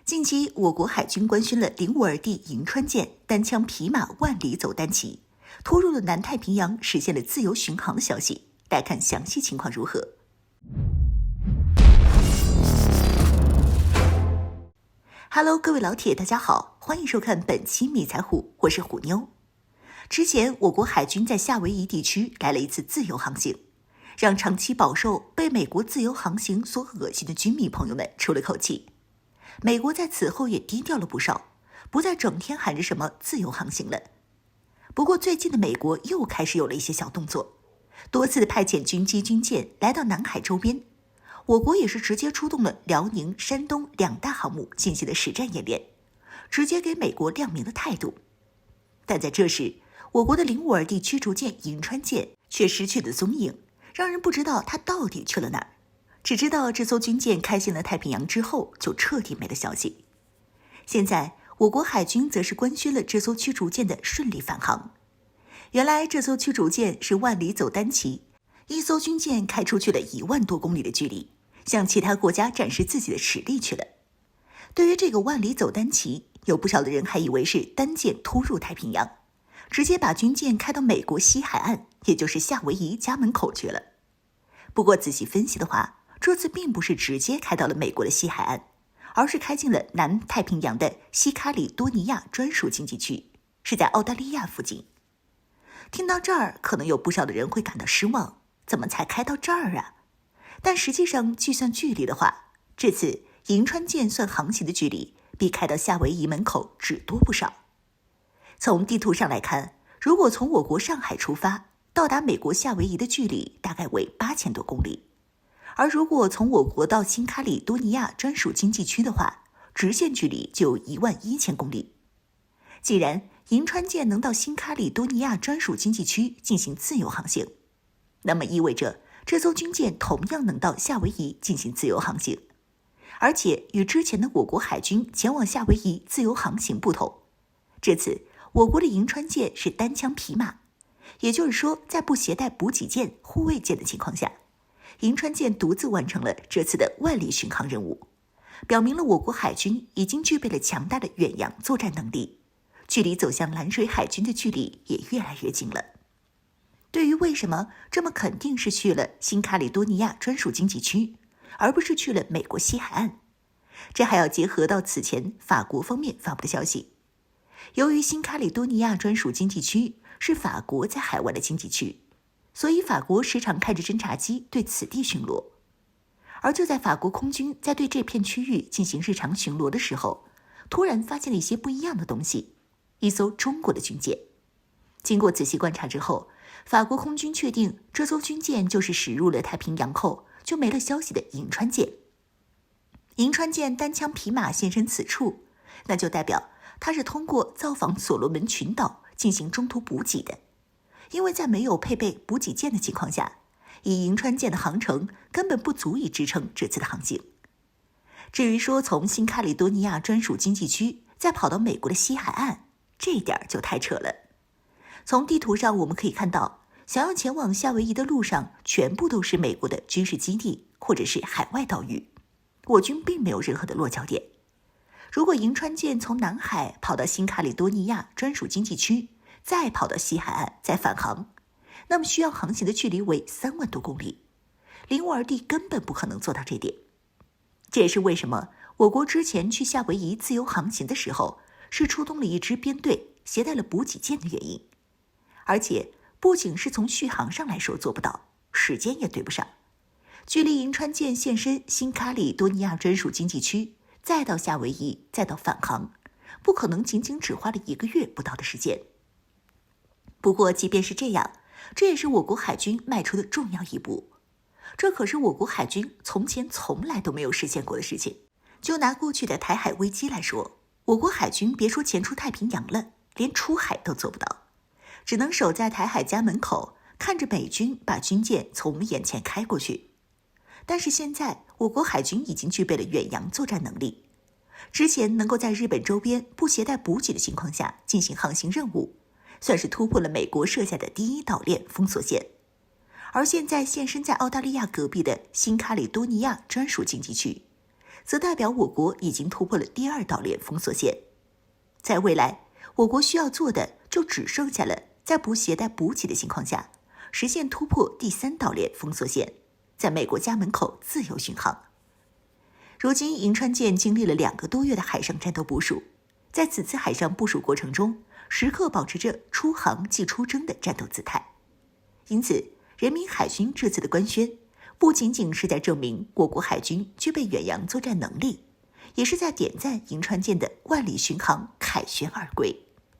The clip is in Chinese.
近期，我国海军官宣了零五二 D 银川舰单枪匹马万里走单骑，突入了南太平洋，实现了自由巡航的消息。来看详细情况如何。Hello， 各位老铁，大家好，欢迎收看本期迷彩虎，我是虎妞。之前，我国海军在夏威夷地区来了一次自由航行，让长期饱受被美国自由航行所恶心的军迷朋友们出了口气。美国在此后也低调了不少，不再整天喊着什么自由航行了。不过最近的美国又开始有了一些小动作，多次派遣军机军舰来到南海周边，我国也是直接出动了辽宁、山东两大航母进行了实战演练，直接给美国亮明了态度。但在这时，我国的零五二 D 驱逐舰银川舰却失去了踪影，让人不知道它到底去了哪儿。只知道这艘军舰开进了太平洋之后就彻底没了消息。现在我国海军则是官宣了这艘驱逐舰的顺利返航。原来这艘驱逐舰是万里走单骑，一艘军舰开出去了1万多公里的距离，向其他国家展示自己的实力去了。对于这个万里走单骑，有不少的人还以为是单舰突入太平洋，直接把军舰开到美国西海岸，也就是夏威夷家门口去了。不过仔细分析的话，这次并不是直接开到了美国的西海岸，而是开进了南太平洋的西卡里多尼亚专属经济区，是在澳大利亚附近。听到这儿，可能有不少的人会感到失望，怎么才开到这儿啊？但实际上计算距离的话，这次银川舰算航行的距离比开到夏威夷门口只多不少。从地图上来看，如果从我国上海出发，到达美国夏威夷的距离大概为8000多公里。而如果从我国到新卡里多尼亚专属经济区的话，直线距离就有11000公里。既然银川舰能到新卡里多尼亚专属经济区进行自由航行，那么意味着这艘军舰同样能到夏威夷进行自由航行。而且与之前的我国海军前往夏威夷自由航行不同，这次我国的银川舰是单枪匹马，也就是说在不携带补给舰、护卫舰的情况下，银川舰独自完成了这次的万里巡航任务，表明了我国海军已经具备了强大的远洋作战能力，距离走向蓝水海军的距离也越来越近了。对于为什么这么肯定是去了新卡里多尼亚专属经济区，而不是去了美国西海岸，这还要结合到此前法国方面发布的消息。由于新卡里多尼亚专属经济区是法国在海外的经济区，所以法国时常开着侦察机对此地巡逻。而就在法国空军在对这片区域进行日常巡逻的时候，突然发现了一些不一样的东西，一艘中国的军舰。经过仔细观察之后，法国空军确定这艘军舰就是驶入了太平洋后就没了消息的银川舰。银川舰单枪匹马现身此处，那就代表它是通过造访所罗门群岛进行中途补给的。因为在没有配备补给舰的情况下，以银川舰的航程根本不足以支撑这次的航行。至于说从新卡里多尼亚专属经济区再跑到美国的西海岸，这一点就太扯了。从地图上我们可以看到，想要前往夏威夷的路上全部都是美国的军事基地或者是海外岛屿，我军并没有任何的落脚点。如果银川舰从南海跑到新卡里多尼亚专属经济区，再跑到西海岸再返航，那么需要航行的距离为3万多公里。零五二 D 根本不可能做到这点。这也是为什么我国之前去夏威夷自由航行的时候，是出动了一支编队，携带了补给舰的原因。而且不仅是从续航上来说做不到，时间也对不上。距离银川舰现身新卡里多尼亚专属经济区，再到夏威夷，再到返航，不可能仅仅只花了1个月不到的时间。不过即便是这样，这也是我国海军迈出的重要一步。这可是我国海军从前从来都没有实现过的事情。就拿过去的台海危机来说，我国海军别说前出太平洋了，连出海都做不到，只能守在台海家门口，看着美军把军舰从我们眼前开过去。但是现在我国海军已经具备了远洋作战能力，之前能够在日本周边不携带补给的情况下进行航行任务，算是突破了美国设下的第1岛链封锁线。而现在现身在澳大利亚隔壁的新卡里多尼亚专属经济区，则代表我国已经突破了第2岛链封锁线。在未来，我国需要做的就只剩下了在不携带补给的情况下，实现突破第3岛链封锁线，在美国家门口自由巡航。如今，银川舰经历了2个多月的海上战斗部署，在此次海上部署过程中，时刻保持着出航即出征的战斗姿态。因此，人民海军这次的官宣，不仅仅是在证明我国海军具备远洋作战能力，也是在点赞银川舰的万里巡航凯旋而归。